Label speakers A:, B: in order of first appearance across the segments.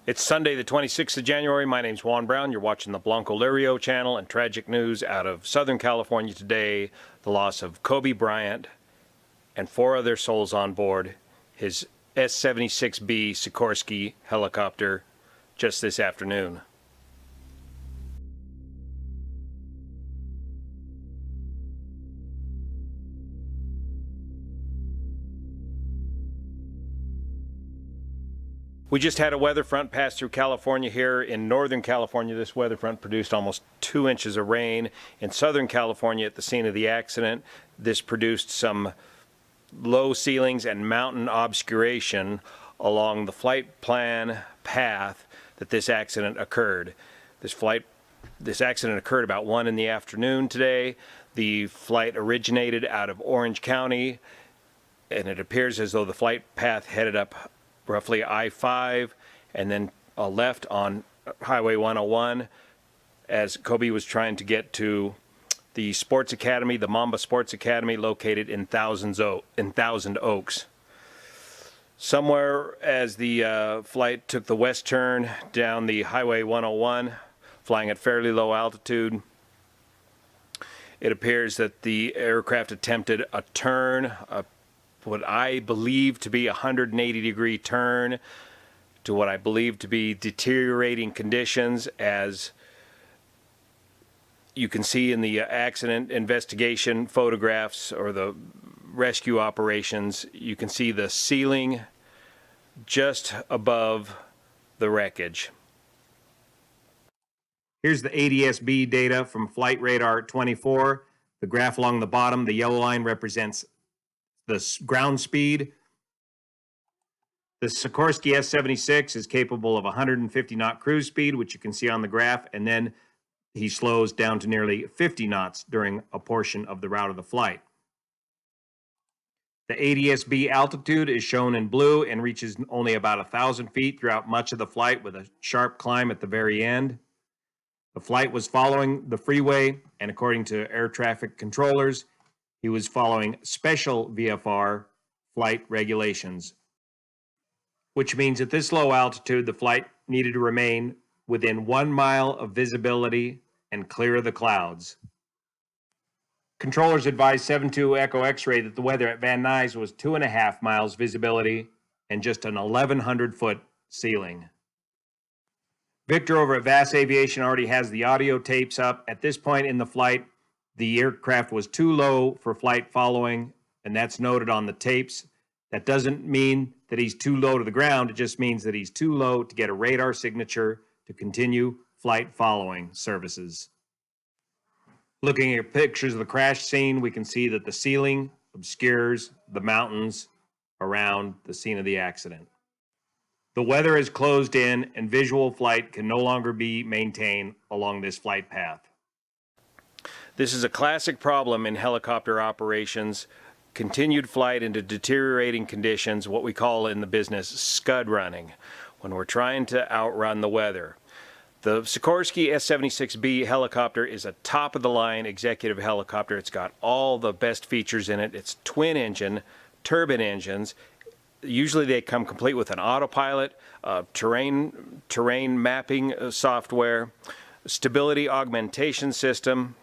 A: It's Sunday, the 26th of January. My name's Juan Brown. You're watching the Blanco Lirio channel, and tragic news out of Southern California today. The loss of Kobe Bryant and 4 other souls on board his S-76B Sikorsky helicopter just this afternoon. We just had a weather front pass through California here. In Northern California, this weather front produced almost 2 inches of rain. In Southern California, at the scene of the accident, this produced some low ceilings and mountain obscuration along the flight plan path that this accident occurred. This accident occurred about 1 in the afternoon today. The flight originated out of Orange County, and it appears as though the flight path headed up roughly I-5 and then a left on Highway 101 as Kobe was trying to get to the sports academy, the Mamba Sports Academy, located in Thousand Oaks. Somewhere as the flight took the west turn down the Highway 101, flying at fairly low altitude, it appears that the aircraft attempted a turn, what I believe to be a 180-degree turn to what I believe to be deteriorating conditions. As you can see in the accident investigation photographs or the rescue operations, you can see the ceiling just above the wreckage. Here's the ADS-B data from Flight Radar 24. The graph along the bottom, the yellow line, represents the ground speed. The Sikorsky S-76 is capable of 150 knot cruise speed, which you can see on the graph, and then he slows down to nearly 50 knots during a portion of the route of the flight. The ADS-B altitude is shown in blue and reaches only about 1,000 feet throughout much of the flight, with a sharp climb at the very end. The flight was following the freeway, and according to air traffic controllers, he was following special VFR flight regulations, which means at this low altitude, the flight needed to remain within 1 mile of visibility and clear of the clouds. Controllers advised 72 Echo X-ray that the weather at Van Nuys was 2.5 miles visibility and just an 1,100-foot ceiling. Victor over at VAS Aviation already has the audio tapes up. At this point in the flight, the aircraft was too low for flight following, and that's noted on the tapes. That doesn't mean that he's too low to the ground. It just means that he's too low to get a radar signature to continue flight following services. Looking at pictures of the crash scene, we can see that the ceiling obscures the mountains around the scene of the accident. The weather is closed in, and visual flight can no longer be maintained along this flight path. This is a classic problem in helicopter operations: continued flight into deteriorating conditions, what we call in the business scud running, when we're trying to outrun the weather. The Sikorsky S-76B helicopter is a top-of-the-line executive helicopter. It's got all the best features in it. It's twin-engine, turbine engines. Usually they come complete with an autopilot, terrain mapping software, stability augmentation system.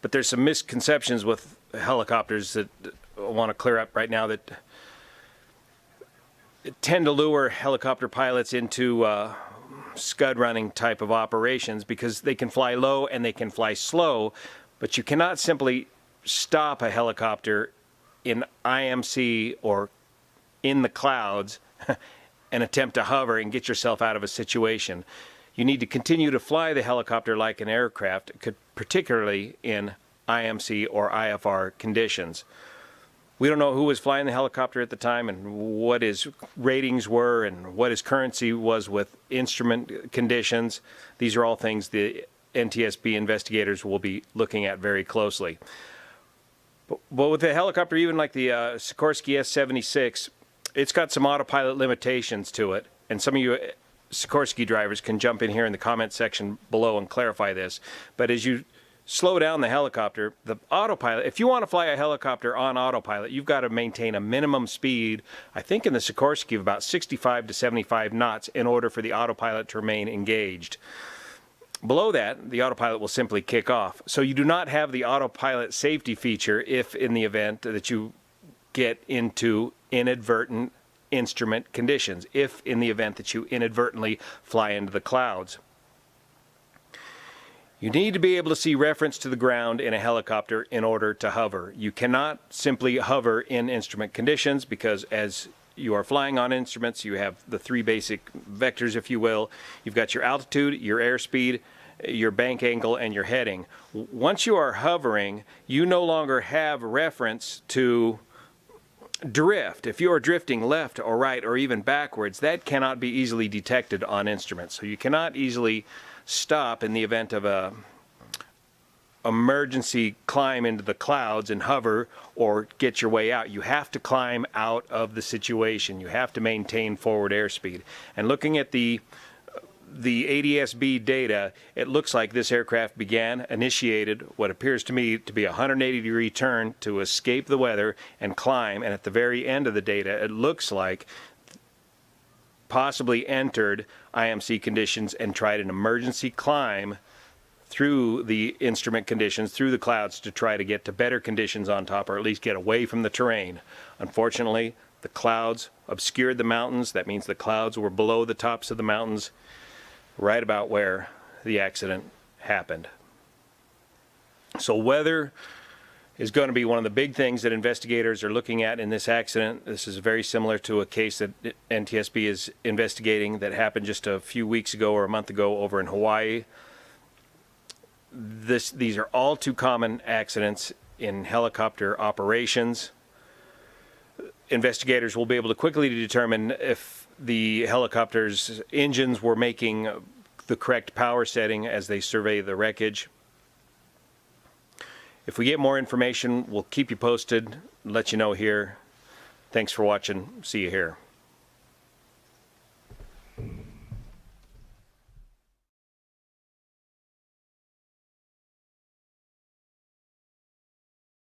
A: But there's some misconceptions with helicopters that I want to clear up right now that tend to lure helicopter pilots into scud running type of operations, because they can fly low and they can fly slow, but you cannot simply stop a helicopter in IMC or in the clouds and attempt to hover and get yourself out of a situation. You need to continue to fly the helicopter like an aircraft, particularly in IMC or IFR conditions. We don't know who was flying the helicopter at the time and what his ratings were and what his currency was with instrument conditions. These are all things the NTSB investigators will be looking at very closely. But with a helicopter, even like the Sikorsky S-76, it's got some autopilot limitations to it, and some of you Sikorsky drivers can jump in here in the comment section below and clarify this. But as you
B: slow down the helicopter, the autopilot, if you want to fly a helicopter on autopilot, you've got to maintain a minimum speed, I think in the Sikorsky, of about 65 to 75 knots in order for the autopilot to remain engaged. Below that, the autopilot will simply kick off. So you do not have the autopilot safety feature if in the event that you get into inadvertent instrument conditions, if in the event that you inadvertently fly into the clouds. You need to be able to see reference to the ground in a helicopter in order to hover. You cannot simply hover in instrument conditions because as you are flying on instruments, you have the three basic vectors, if you will. You've got your altitude, your airspeed, your bank angle, and your heading. Once you are hovering, you no longer have reference to drift. If you are drifting left or right or even backwards, that cannot be easily detected on instruments. So you cannot easily stop in the event of a emergency climb into the clouds and hover or get your way out. You have to climb out of the situation. You have to maintain forward airspeed. And looking at the ADS-B data, it looks like this aircraft initiated what appears to me to be a 180-degree turn to escape the weather and climb, and at the very end of the data, it looks like possibly entered IMC conditions and tried an emergency climb through the instrument conditions, through the clouds, to try to get to better conditions on top, or at least get away from the terrain. Unfortunately, the clouds obscured the mountains. That means the clouds were below the tops of the mountains, right about where the accident happened. So weather is going to be one of the big things that investigators are looking at in this accident. This is very similar to a case that NTSB is investigating that happened just a few weeks ago or a month ago over in Hawaii. These are all too common accidents in helicopter operations. Investigators will be able to quickly determine if the helicopter's engines were making the correct power setting as they survey the wreckage. If we get more information, we'll keep you posted, let you know here. Thanks for watching. See you here.